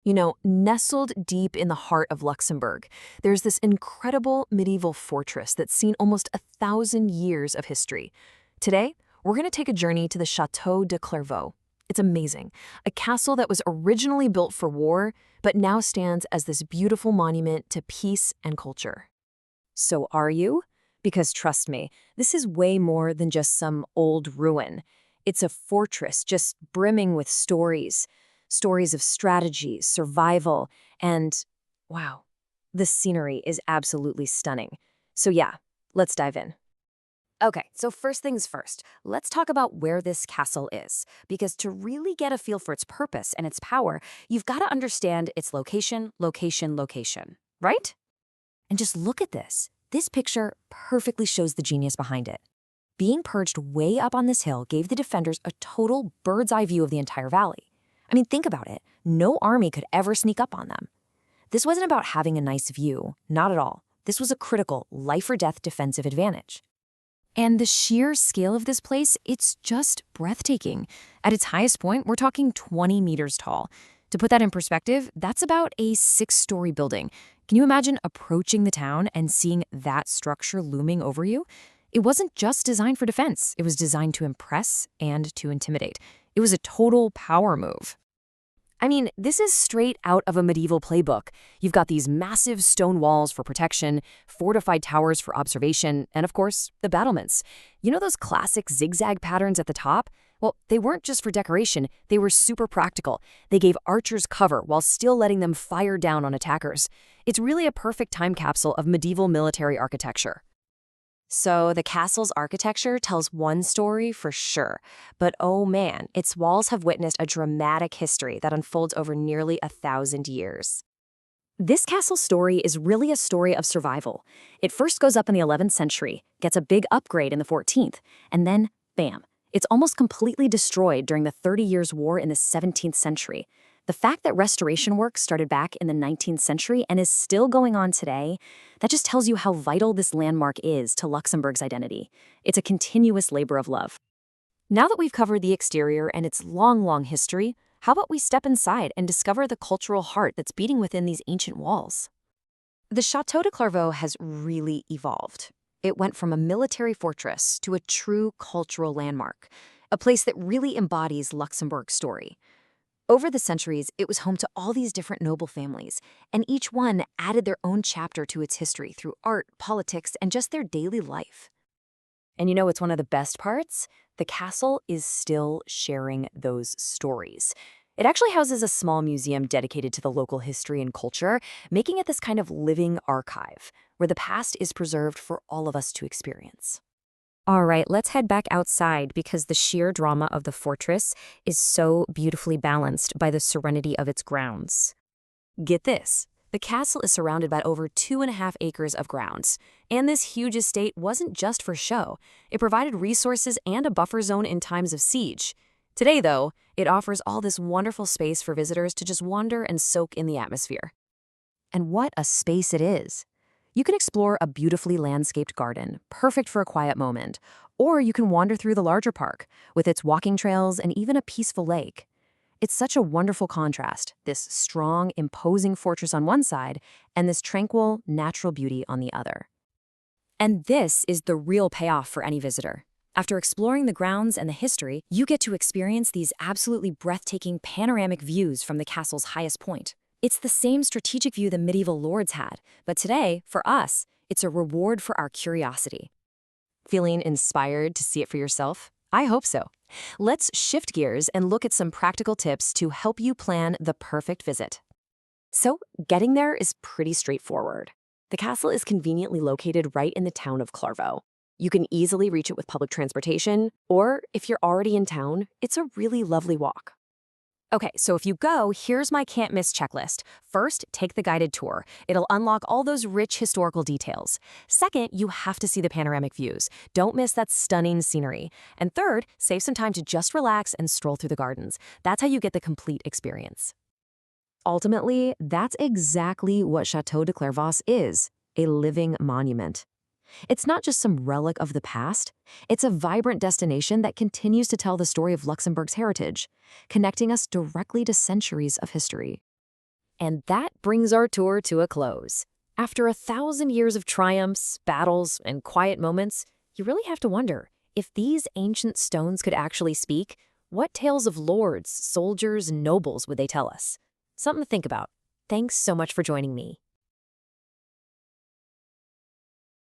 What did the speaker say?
Nestled deep in the heart of Luxembourg, there's this incredible medieval fortress that's seen almost 1,000 years of history. Today, we're going to take a journey to the Chateau de Clervaux. It's amazing. A castle that was originally built for war, but now stands as this beautiful monument to peace and culture. So are you? Because trust me, this is way more than just some old ruin. It's a fortress just brimming with stories. Stories of strategy, survival, and wow, the scenery is absolutely stunning. So yeah, let's dive in. Okay, so first things first, let's talk about where this castle is. Because to really get a feel for its purpose and its power, you've got to understand its location, location, location, right? And just look at this. This picture perfectly shows the genius behind it. Being perched way up on this hill gave the defenders a total bird's eye view of the entire valley. I mean, think about it. No army could ever sneak up on them. This wasn't about having a nice view, not at all. This was a critical life-or-death defensive advantage. And the sheer scale of this place, it's just breathtaking. At its highest point, we're talking 20 meters tall. To put that in perspective, that's about a 6-story building. Can you imagine approaching the town and seeing that structure looming over you? It wasn't just designed for defense. It was designed to impress and to intimidate. It was a total power move. I mean, this is straight out of a medieval playbook. You've got these massive stone walls for protection, fortified towers for observation, and of course, the battlements. You know those classic zigzag patterns at the top? Well, they weren't just for decoration, they were super practical. They gave archers cover while still letting them fire down on attackers. It's really a perfect time capsule of medieval military architecture. So the castle's architecture tells one story for sure, but oh man, its walls have witnessed a dramatic history that unfolds over nearly 1,000 years. This castle story is really a story of survival. It first goes up in the 11th century, gets a big upgrade in the 14th, and then, bam, it's almost completely destroyed during the 30 Years' War in the 17th century. The fact that restoration work started back in the 19th century and is still going on today, that just tells you how vital this landmark is to Luxembourg's identity. It's a continuous labor of love. Now that we've covered the exterior and its long, long history, how about we step inside and discover the cultural heart that's beating within these ancient walls? The Château de Clervaux has really evolved. It went from a military fortress to a true cultural landmark, a place that really embodies Luxembourg's story. Over the centuries, it was home to all these different noble families, and each one added their own chapter to its history through art, politics, and just their daily life. And you know what's one of the best parts? The castle is still sharing those stories. It actually houses a small museum dedicated to the local history and culture, making it this kind of living archive, where the past is preserved for all of us to experience. All right, let's head back outside because the sheer drama of the fortress is so beautifully balanced by the serenity of its grounds. Get this, the castle is surrounded by over 2.5 acres of grounds, and this huge estate wasn't just for show. It provided resources and a buffer zone in times of siege. Today, though, it offers all this wonderful space for visitors to just wander and soak in the atmosphere. And what a space it is! You can explore a beautifully landscaped garden, perfect for a quiet moment, or you can wander through the larger park with its walking trails and even a peaceful lake. It's such a wonderful contrast, this strong, imposing fortress on one side and this tranquil, natural beauty on the other. And this is the real payoff for any visitor. After exploring the grounds and the history, you get to experience these absolutely breathtaking panoramic views from the castle's highest point. It's the same strategic view the medieval lords had, but today, for us, it's a reward for our curiosity. Feeling inspired to see it for yourself? I hope so. Let's shift gears and look at some practical tips to help you plan the perfect visit. So, getting there is pretty straightforward. The castle is conveniently located right in the town of Clervaux. You can easily reach it with public transportation, or if you're already in town, it's a really lovely walk. Okay, so if you go, here's my can't-miss checklist. First, take the guided tour. It'll unlock all those rich historical details. Second, you have to see the panoramic views. Don't miss that stunning scenery. And third, save some time to just relax and stroll through the gardens. That's how you get the complete experience. Ultimately, that's exactly what Château de Clervaux is, a living monument. It's not just some relic of the past. It's a vibrant destination that continues to tell the story of Luxembourg's heritage, connecting us directly to centuries of history. And that brings our tour to a close. After 1,000 years of triumphs, battles, and quiet moments, you really have to wonder, if these ancient stones could actually speak, what tales of lords, soldiers, and nobles would they tell us? Something to think about. Thanks so much for joining me.